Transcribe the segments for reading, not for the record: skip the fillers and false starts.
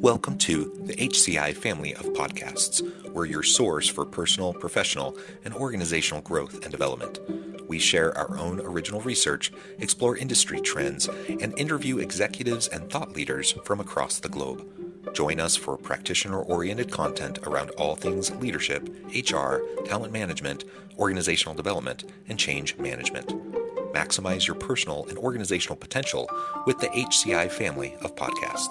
Welcome to the HCI family of podcasts. We're your source for personal, professional, and organizational growth and development. We share our own original research, explore industry trends, and interview executives and thought leaders from across the globe. Join us for practitioner-oriented content around all things leadership, HR, talent management, organizational development, and change management. Maximize your personal and organizational potential with the HCI family of podcasts.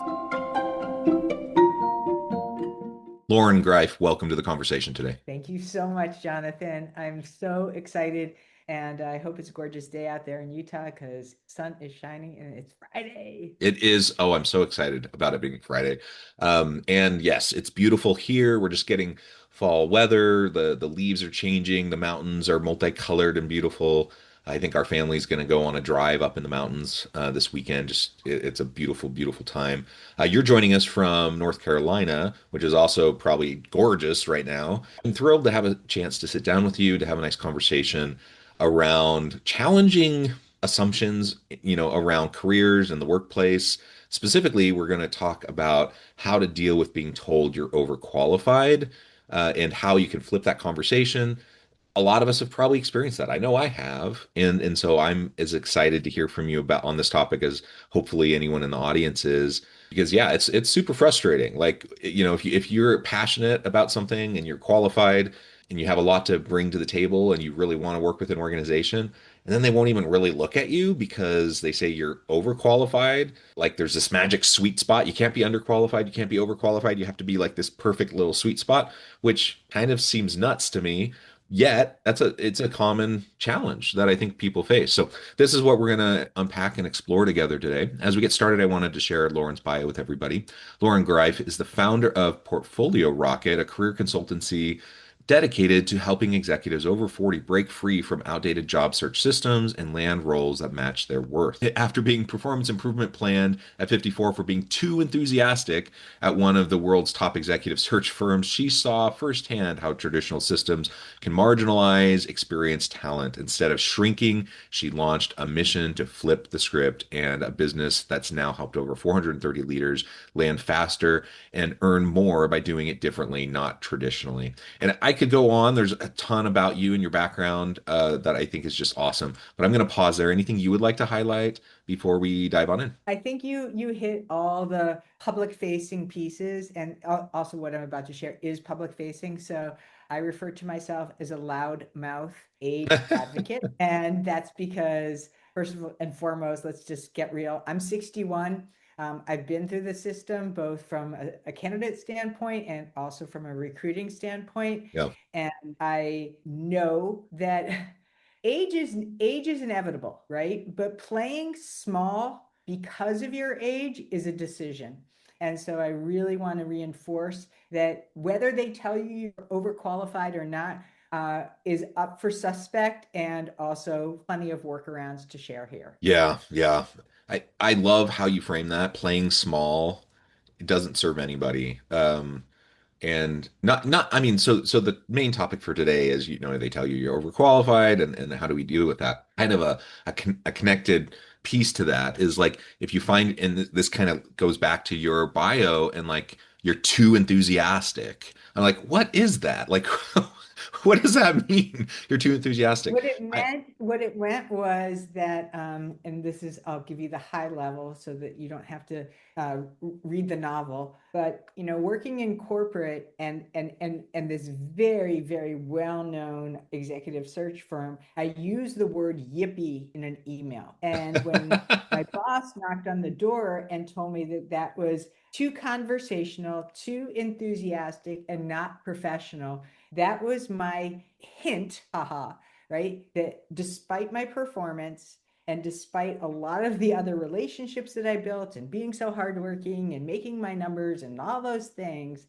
Loren Greiff, welcome to the conversation today. Thank you so much, Jonathan. I'm so excited, and I hope it's a gorgeous day out there in Utah because sun is shining and it's Friday. It is. Oh, I'm so excited about it being Friday. And yes, it's beautiful here. We're just getting fall weather. The leaves are changing. The mountains are multicolored and beautiful. I think our family's going to go on a drive up in the mountains this weekend. It's a beautiful, beautiful time. You're joining us from North Carolina, which is also probably gorgeous right now. I'm thrilled to have a chance to sit down with you to have a nice conversation around challenging assumptions, around careers and the workplace. Specifically, we're going to talk about how to deal with being told you're overqualified, and how you can flip that conversation. A lot of us have probably experienced that. I know I have. And so I'm as excited to hear from you about on this topic as hopefully anyone in the audience is, because yeah, it's super frustrating. Like, if you're passionate about something and you're qualified and you have a lot to bring to the table and you really want to work with an organization, and then they won't even really look at you because they say you're overqualified. Like there's this magic sweet spot. You can't be underqualified, you can't be overqualified. You have to be like this perfect little sweet spot, which kind of seems nuts to me. Yet it's a common challenge that I think people face. So this is what we're going to unpack and explore together today. As we get started, I wanted to share Loren's bio with everybody. Loren Greiff is the founder of Portfolio Rocket, a career consultancy dedicated to helping executives over 40 break free from outdated job search systems and land roles that match their worth. After being performance improvement planned at 54 for being too enthusiastic at one of the world's top executive search firms, she saw firsthand how traditional systems can marginalize experienced talent. Instead of shrinking, she launched a mission to flip the script and a business that's now helped over 430 leaders land faster and earn more by doing it differently, not traditionally. And I could go on. There's a ton about you and your background that I think is just awesome. But I'm going to pause there. Anything you would like to highlight before we dive on in? I think you hit all the public facing pieces, and also what I'm about to share is public facing. So I refer to myself as a loud mouth age advocate, and that's because first and foremost, let's just get real. I'm 61. I've been through the system both from a candidate standpoint and also from a recruiting standpoint. Yeah. And I know that age is inevitable, right? But playing small because of your age is a decision. And so I really want to reinforce that whether they tell you you're overqualified or not, is up for suspect, and also plenty of workarounds to share here. Yeah, yeah. I love how you frame that. Playing small, it doesn't serve anybody. And not I mean, so the main topic for today is, they tell you you're overqualified, and how do we deal with that? Kind of a connected piece to that is like, if you find, and this kind of goes back to your bio, and like you're too enthusiastic. I'm like, what is that? Like what does that mean? You're too enthusiastic. What it meant was that, and this is, I'll give you the high level so that you don't have to read the novel. But working in corporate and this very, very well-known executive search firm, I used the word yippee in an email. And when my boss knocked on the door and told me that that was too conversational, too enthusiastic, and not professional, that was my hint, right? That despite my performance and despite a lot of the other relationships that I built and being so hardworking and making my numbers and all those things,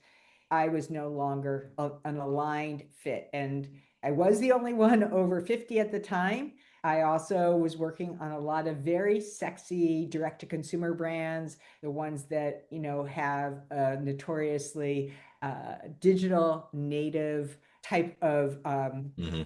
I was no longer an aligned fit. And I was the only one over 50 at the time. I also was working on a lot of very sexy direct to consumer brands, the ones that, have notoriously digital native type of Hmm.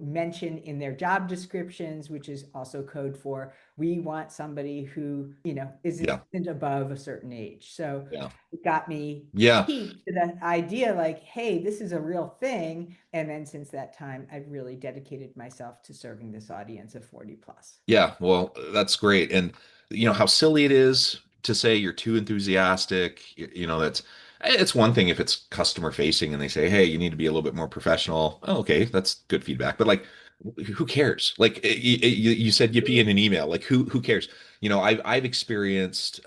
mention in their job descriptions, which is also code for we want somebody who isn't Yeah. above a certain age. So Yeah. it got me Yeah. peaked to that idea like, hey, this is a real thing. And then since that time, I've really dedicated myself to serving this audience of 40 plus. Yeah, well, that's great. And you know how silly it is to say you're too enthusiastic. You know, that's it's one thing if it's customer facing and they say, "Hey, you need to be a little bit more professional." Oh, okay, that's good feedback. But like, who cares? Like you said yippee in an email. Like who cares? You know, I've experienced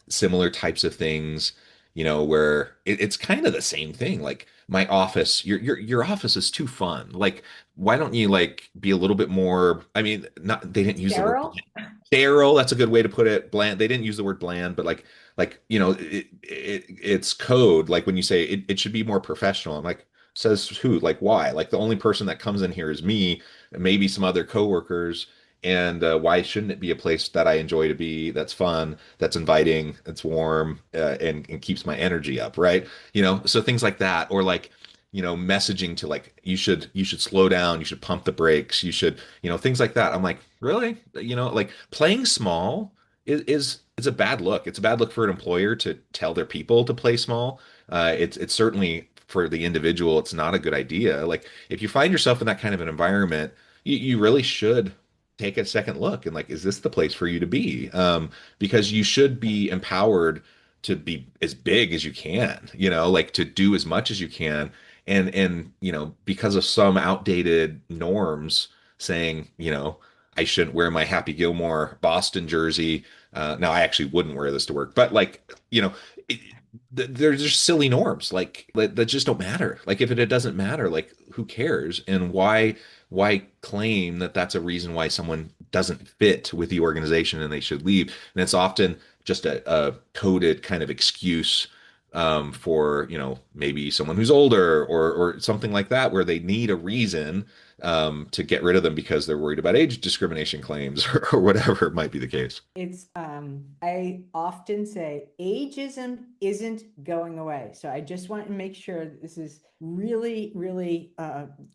similar types of things, you know, where it's kind of the same thing. Like my office, your office is too fun. Like why don't you like be a little bit more, I mean, not they didn't use the word Daryl? sterile, that's a good way to put it. Bland, they didn't use the word bland, but you know, it's code. Like when you say it should be more professional, I'm like, says who? Like why? Like the only person that comes in here is me, and maybe some other coworkers. And why shouldn't it be a place that I enjoy to be, that's fun, that's inviting, that's warm, and keeps my energy up, right? You know, so things like that, or like, you know, messaging to like you should slow down, you should pump the brakes, you should, you know, things like that. I'm like, really? You know, like playing small is a bad look. It's a bad look for an employer to tell their people to play small. It's certainly for the individual, it's not a good idea. Like if you find yourself in that kind of an environment, you really should take a second look and like, is this the place for you to be? Because you should be empowered to be as big as you can, you know, like to do as much as you can. And you know, because of some outdated norms saying, you know, I shouldn't wear my Happy Gilmore Boston jersey. Now, I actually wouldn't wear this to work, but like, you know, it, they're just silly norms that just don't matter. Like, if it doesn't matter, like, who cares? And why claim that that's a reason why someone doesn't fit with the organization and they should leave? And it's often just a coded kind of excuse for, you know, maybe someone who's older or something like that, where they need a reason to get rid of them because they're worried about age discrimination claims or whatever it might be the case. It's I often say ageism isn't going away. So I just want to make sure that this is really, really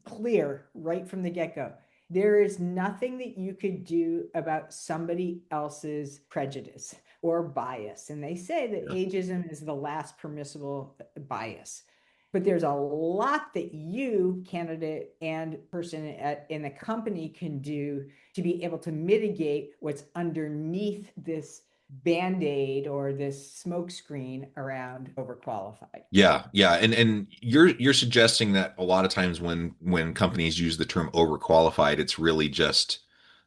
clear right from the get-go. There is nothing that you could do about somebody else's prejudice or bias. And they say that Yeah. ageism is the last permissible bias. But there's a lot that you, candidate and person in the company, can do to be able to mitigate what's underneath this band-aid or this smokescreen around overqualified. Yeah, yeah, and you're suggesting that a lot of times when companies use the term overqualified, it's really just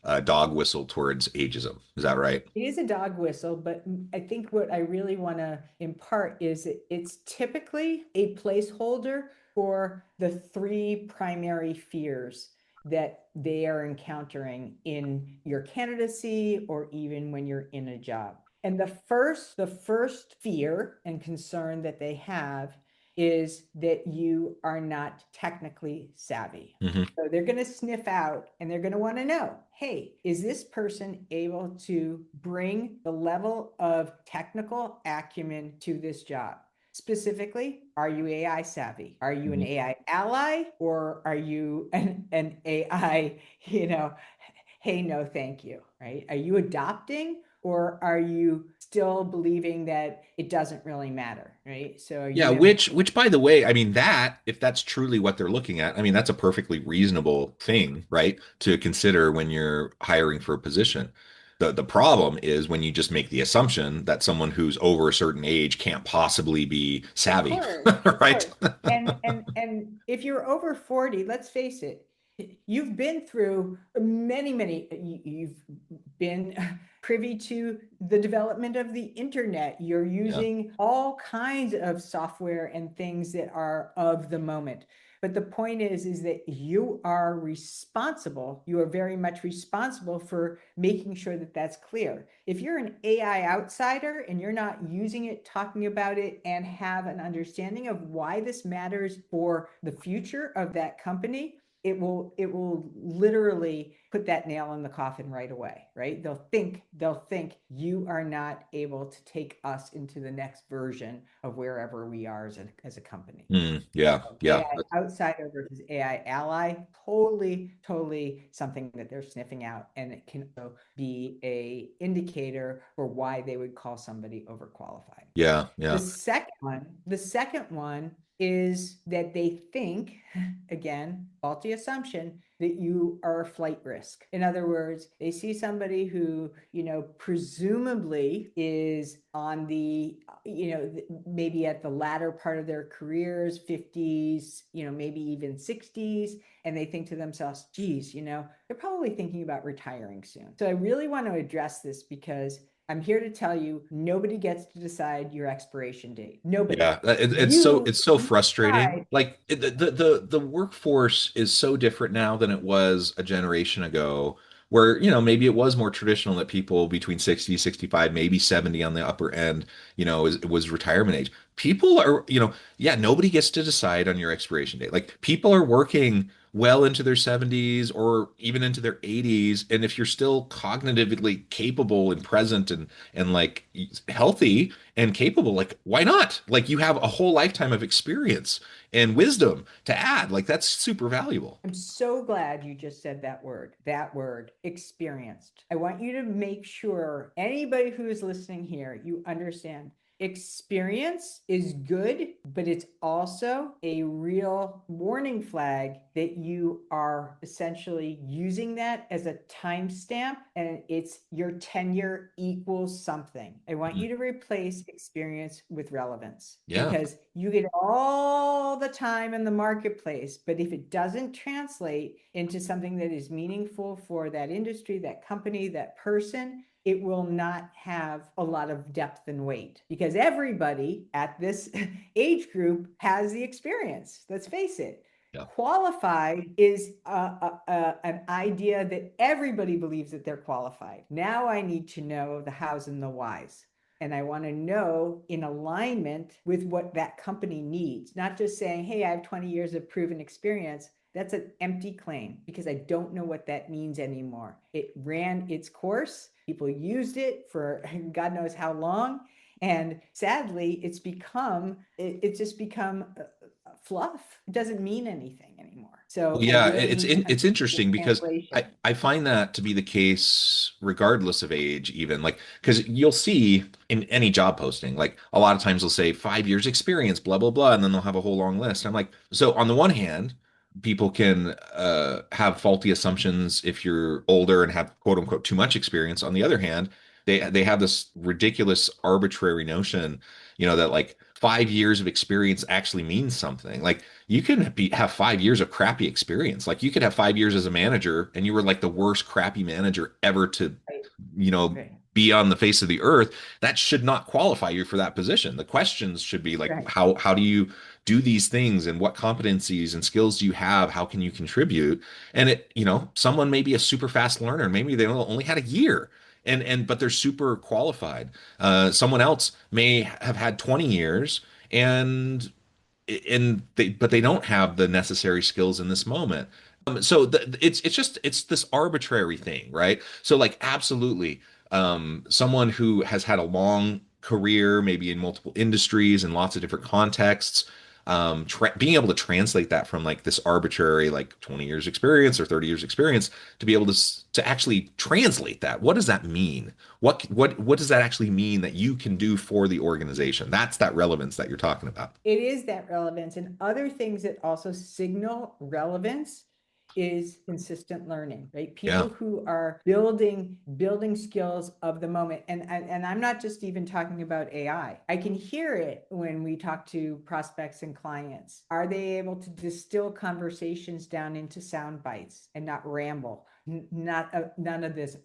a dog whistle towards ageism. Is that right? It is a dog whistle, but I think what I really want to impart is that it's typically a placeholder for the three primary fears that they are encountering in your candidacy or even when you're in a job. And the first fear and concern that they have is that you are not technically savvy. Hmm. So they're going to sniff out and they're going to want to know, hey, is this person able to bring the level of technical acumen to this job? Specifically, are you AI savvy? Are you an Hmm. AI ally or are you an AI, hey, no, thank you, right? Are you adopting or are you still believing that it doesn't really matter, right? So are you Yeah, going to which by the way, I mean that if that's truly what they're looking at, I mean that's a perfectly reasonable thing, right, to consider when you're hiring for a position. The problem is when you just make the assumption that someone who's over a certain age can't possibly be Of savvy, course, of right? course. And if you're over 40, let's face it, you've been through many, you've been privy to the development of the internet. You're Yeah. using all kinds of software and things that are of the moment. But the point is that you are responsible. You are very much responsible for making sure that that's clear. If you're an AI outsider and you're not using it, talking about it, and have an understanding of why this matters for the future of that company, it will literally put that nail in the coffin right away, right? They'll think you are not able to take us into the next version of wherever we are as a company. Yeah, yeah, AI outsider versus AI ally, totally, totally something that they're sniffing out, and it can also be a indicator for why they would call somebody overqualified. yeah, The yeah, second one is that they think, again, faulty assumption, that you are a flight risk. In other words, they see somebody who, presumably is on the, maybe at the latter part of their careers, 50s, maybe even 60s, and they think to themselves, geez, they're probably thinking about retiring soon. So I really want to address this because I'm here to tell you nobody gets to decide your expiration date. Nobody. yeah. It's so You it's so you frustrating. decide. Like the workforce is so different now than it was a generation ago, where maybe it was more traditional that people between 60, 65, maybe 70 on the upper end, was retirement age. People are, yeah, nobody gets to decide on your expiration date. Like people are working well into their 70s or even into their 80s, and if you're still cognitively capable and present and like healthy and capable, like why not? Like you have a whole lifetime of experience and wisdom to add. Like that's super valuable. I'm so glad you just said that word, experienced. I want you to make sure anybody who is listening here, you understand experience is good, but it's also a real warning flag that you are essentially using that as a timestamp and it's your tenure equals something. I want Mhm. you to replace experience with relevance Yeah. because you get all the time in the marketplace, but if it doesn't translate into something that is meaningful for that industry, that company, that person, it will not have a lot of depth and weight because everybody at this age group has the experience. Let's face it. Yeah. Qualified is an idea that everybody believes that they're qualified. Now I need to know the hows and the whys. And I want to know in alignment with what that company needs, not just saying, hey, I have 20 years of proven experience. That's an empty claim because I don't know what that means anymore. It ran its course. People used it for God knows how long. And sadly, it's just become fluff. It doesn't mean anything anymore. So Well, I yeah, really need to it's understand the interesting because I translation. I find that to be the case regardless of age, even like because you'll see in any job posting, like a lot of times they'll say 5 years experience, blah blah blah, and then they'll have a whole long list. I'm like, so on the one hand, people can have faulty assumptions if you're older and have quote unquote too much experience. On the other hand, they have this ridiculous arbitrary notion, that like 5 years of experience actually means something. Like you can have 5 years of crappy experience. Like you could have 5 years as a manager and you were like the worst crappy manager ever to, Right, right, be on the face of the earth. That should not qualify you for that position. The questions should be like, right, how do you do these things and what competencies and skills do you have? How can you contribute? And someone may be a super fast learner. Maybe they only had a year. But they're super qualified. Someone else may have had 20 years but they don't have the necessary skills in this moment. So it's this arbitrary thing, right? So like absolutely, someone who has had a long career, maybe in multiple industries and lots of different contexts, being able to translate that from like this arbitrary like 20 years experience or 30 years experience to be able to actually translate that. What does that mean? What does that actually mean that you can do for the organization? That's that relevance that you're talking about. it is that relevance. And other things that also signal relevance is consistent learning, right? Yeah. People who are building skills of the moment. And I'm not just even talking about AI. I can hear it when we talk to prospects and clients. Are they able to distill conversations down into sound bites and not ramble? Not none of this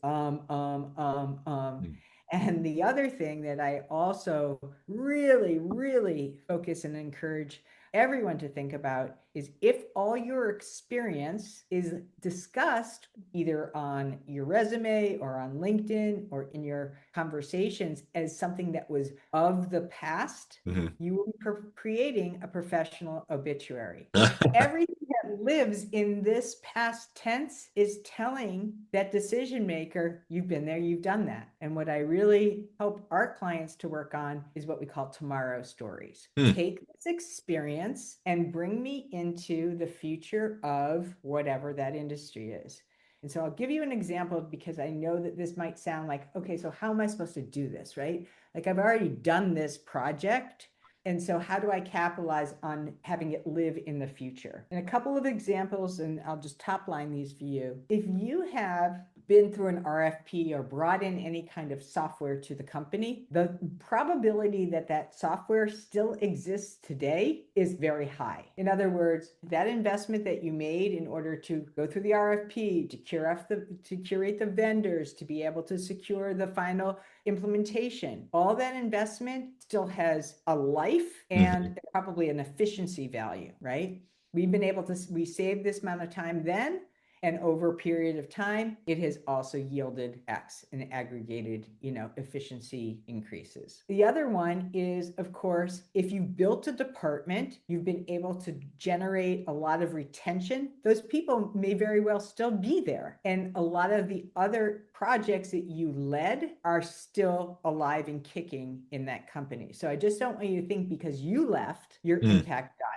and the other thing that I also really, really focus and encourage everyone to think about is if all your experience is discussed either on your resume or on LinkedIn or in your conversations as something that was of the past, Mhm. you will be creating a professional obituary. Everything that lives in this past tense is telling that decision maker, you've been there, you've done that. And what I really help our clients to work on is what we call tomorrow stories. Hmm. Take this experience and bring me into the future of whatever that industry is. And so I'll give you an example because I know that this might sound like, okay, so how am I supposed to do this, right? Like I've already done this project. And so how do I capitalize on having it live in the future? And a couple of examples, and I'll just top line these for you. If you have been through an RFP or brought in any kind of software to the company, the probability that that software still exists today is very high. In other words, that investment that you made in order to go through the RFP, to curate the vendors, to be able to secure the final implementation, all that investment still has a life Hmm. and probably an efficiency value, right? We saved this amount of time then, and over a period of time, it has also yielded X in aggregated, efficiency increases. The other one is, of course, if you built a department, you've been able to generate a lot of retention. Those people may very well still be there. And a lot of the other projects that you led are still alive and kicking in that company. So I just don't want you to think because you left, your impact died.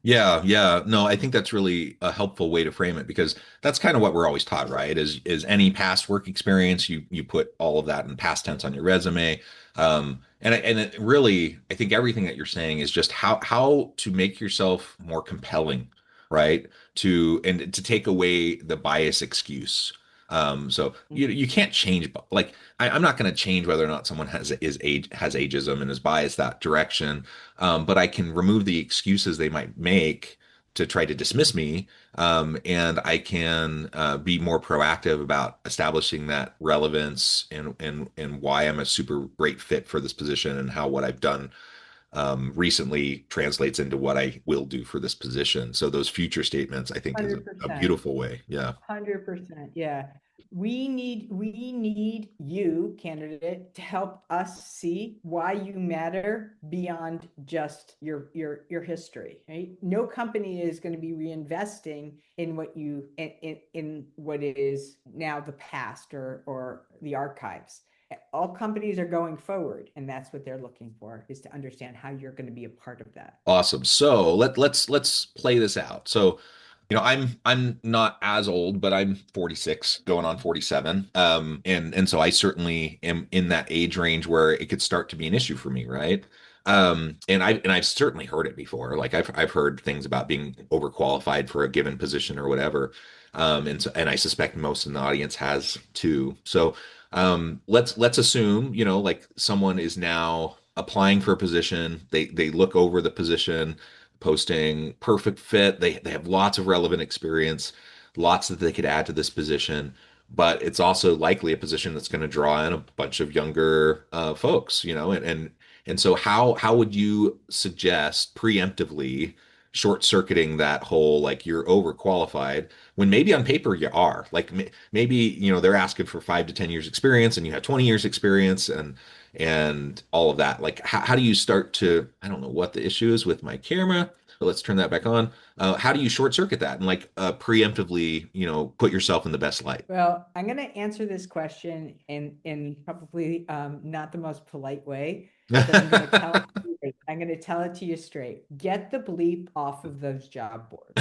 Yeah, yeah. No, I think that's really a helpful way to frame it because that's kind of what we're always taught, right? Is any past work experience, you put all of that in past tense on your resume. And it really, I think everything that you're saying is just how to make yourself more compelling, right? To take away the bias excuse. So you can't change, like I'm not going to change whether or not someone has ageism and is biased that direction, but I can remove the excuses they might make to try to dismiss me, and I can be more proactive about establishing that relevance and why I'm a super great fit for this position and how what I've done recently translates into what I will do for this position. So those future statements, I think, is a 100%. beautiful way. Yeah. 100%. Yeah. We need you, candidate, to help us see why you matter beyond just your history, right? No company is going to be reinvesting in in what is now the past or the archives. All companies are going forward, and that's what they're looking for, is to understand how you're going to be a part of that. Awesome. So let's play this out. So, I'm not as old, but I'm 46, going on 47. And so I certainly am in that age range where it could start to be an issue for me, right? And I've certainly heard it before. Like I've heard things about being overqualified for a given position or whatever. And I suspect most in the audience has too. So let's assume, like someone is now applying for a position. They look over the position posting, perfect fit. They have lots of relevant experience, lots that they could add to this position. But it's also likely a position that's going to draw in a bunch of younger folks, and so how would you suggest preemptively short circuiting that whole, like, you're overqualified when maybe on paper you are, like, maybe they're asking for 5 to 10 years experience and you have 20 years experience and all of that. Like, how do you start to, I don't know what the issue is with my camera, but let's turn that back on. How do you short circuit that and, like, preemptively, put yourself in the best light? Well, I'm going to answer this question in probably not the most polite way, but I'm going to tell it to you straight. Get the bleep off of those job boards.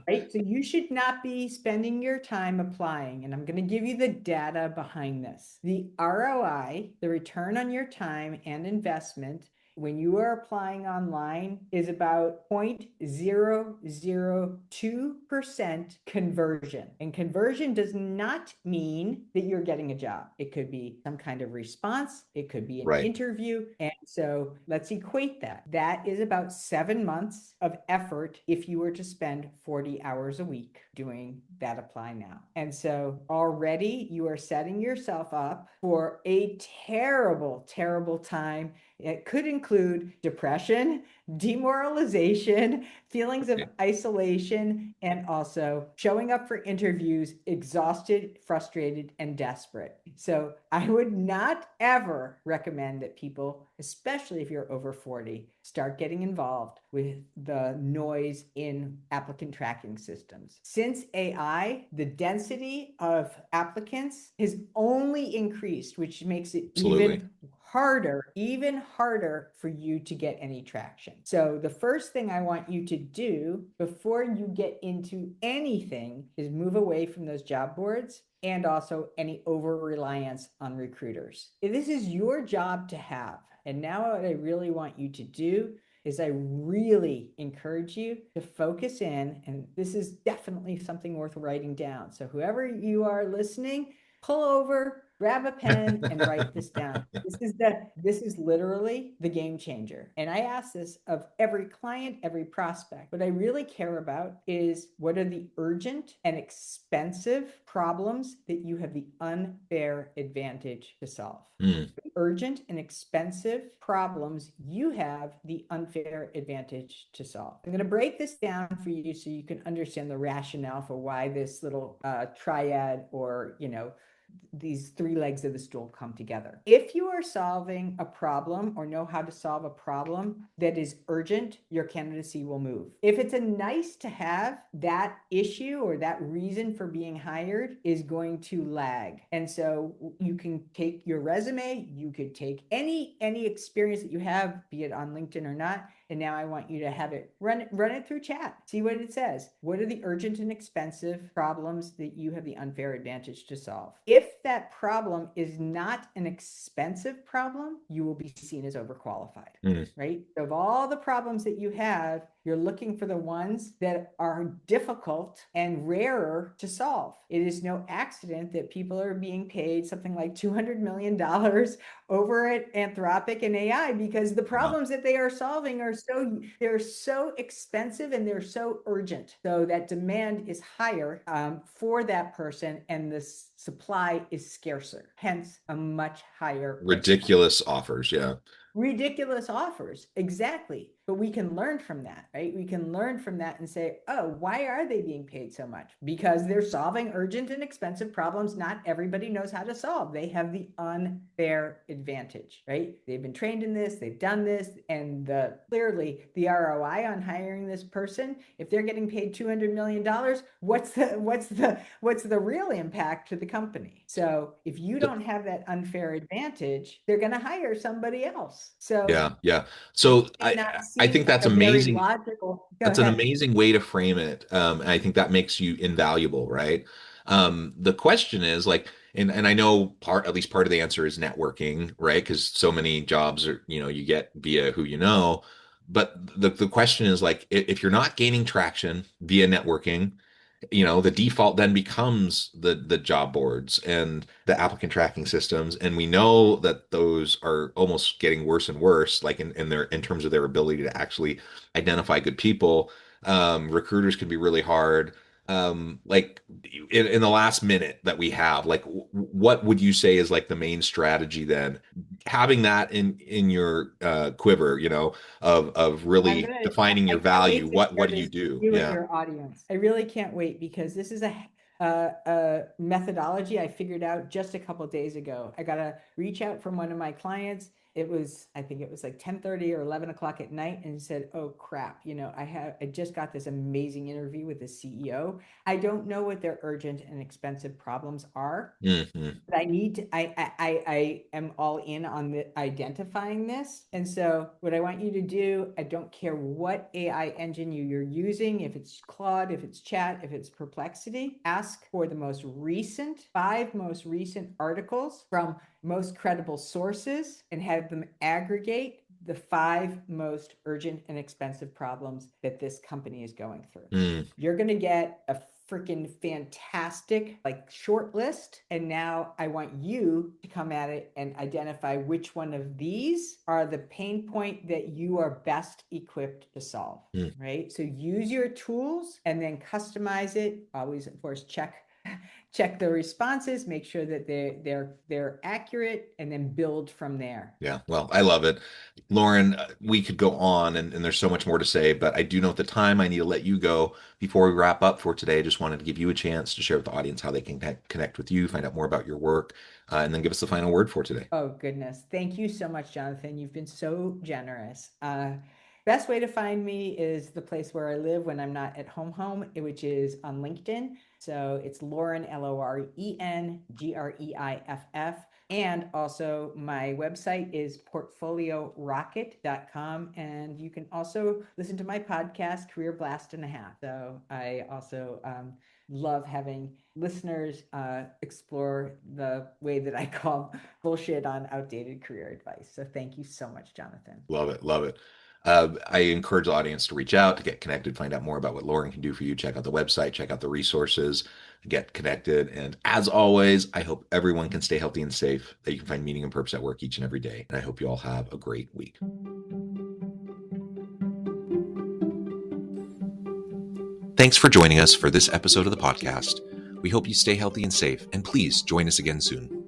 Right? So you should not be spending your time applying. And I'm going to give you the data behind this. The ROI, the return on your time and investment, when you are applying online, is about 0.002% conversion. And conversion does not mean that you're getting a job. It could be some kind of response, it could be an Right. interview. And so let's equate that. That is about 7 months of effort if you were to spend 40 hours a week doing that apply now. And so already you are setting yourself up for a terrible, terrible time. It could include depression, demoralization, feelings of isolation, and also showing up for interviews exhausted, frustrated, and desperate. So I would not ever recommend that people, especially if you're over 40, start getting involved with the noise in applicant tracking systems. Since AI, the density of applicants has only increased, which makes it Absolutely. even harder for you to get any traction. So the first thing I want you to do before you get into anything is move away from those job boards and also any over reliance on recruiters. This is your job to have. And now what I really want you to do is I really encourage you to focus in, and this is definitely something worth writing down. So whoever you are listening, pull over, grab a pen, and write this down. This is literally the game changer. And I ask this of every client, every prospect. What I really care about is what are the urgent and expensive problems that you have the unfair advantage to solve. Mm. Urgent and expensive problems you have the unfair advantage to solve. I'm going to break this down for you so you can understand the rationale for why this little triad, or these three legs of the stool come together. If you are solving a problem or know how to solve a problem that is urgent, your candidacy will move. If it's a nice to have, that issue or that reason for being hired is going to lag. And so you can take your resume, you could take any experience that you have, be it on LinkedIn or not, and now I want you to have it run it through chat. See what it says. What are the urgent and expensive problems that you have the unfair advantage to solve? If that problem is not an expensive problem, you will be seen as overqualified. Mm. Right? So of all the problems that you have, you're looking for the ones that are difficult and rarer to solve. It is no accident that people are being paid something like $200 million over at Anthropic and AI, because the Wow. problems that they are solving are so expensive and they're so urgent. So that demand is higher for that person, and the supply is scarcer, hence a much higher price point. Ridiculous offers. Yeah. Ridiculous offers, exactly. But we can learn from that, right? We can learn from that and say, oh, why are they being paid so much? Because they're solving urgent and expensive problems not everybody knows how to solve. They have the unfair advantage, right? They've been trained in this, they've done this, and clearly the ROI on hiring this person, if they're getting paid $200 million, what's the real impact to the company? So if you don't have that unfair advantage, they're going to hire somebody else. So Yeah, yeah. it So may not I seem think like that's a very amazing. logical. Go That's an ahead. amazing way to frame it. And I think that makes you invaluable, right? The question is like, and I know at least part of the answer is networking, right? Because so many jobs are, you get via who you know. But the question is like, if you're not gaining traction via networking, the default then becomes the job boards and the applicant tracking systems, and we know that those are almost getting worse and worse, like in terms of their ability to actually identify good people. Recruiters can be really hard. Like in the last minute that we have, like what would you say is like the main strategy then, having that in your quiver, of I'm really gonna. defining your I can't value? wait to What share do you this with do? you and Yeah. your audience. I really can't wait, because this is a methodology I figured out just a couple days ago. I got a reach out from one of my clients. I think it was like 10:30 or 11 o'clock at night, and he said, "Oh crap, I just got this amazing interview with the CEO. I don't know what their urgent and expensive problems are, Hmm. but I am all in on identifying this. And so what I want you to do, I don't care what AI engine you're using, if it's Claude, if it's Chat, if it's Perplexity, ask for the five most recent articles from most credible sources, and have them aggregate the five most urgent and expensive problems that this company is going through. Mm. You're going to get a freaking fantastic short list, and now I want you to come at it and identify which one of these are the pain point that you are best equipped to solve. Mm. Right? So use your tools and then customize it. Always, of course, check check the responses, make sure that they're accurate, and then build from there. Yeah, well, I love it. Loren, we could go on and there's so much more to say, but I do know at the time I need to let you go. Before we wrap up for today, I just wanted to give you a chance to share with the audience how they can connect with you, find out more about your work, and then give us the final word for today. Oh, goodness. Thank you so much, Jonathan. You've been so generous. Best way to find me is the place where I live when I'm not at home, which is on LinkedIn. So it's Loren, LorenGreiff. And also my website is portfoliorocket.com. And you can also listen to my podcast, Career Blast and a Half. So I also love having listeners explore the way that I call bullshit on outdated career advice. So thank you so much, Jonathan. Love it, love it. I encourage the audience to reach out, to get connected, find out more about what Loren can do for you. Check out the website, check out the resources, get connected. And as always, I hope everyone can stay healthy and safe, that you can find meaning and purpose at work each and every day. And I hope you all have a great week. Thanks for joining us for this episode of the podcast. We hope you stay healthy and safe, and please join us again soon.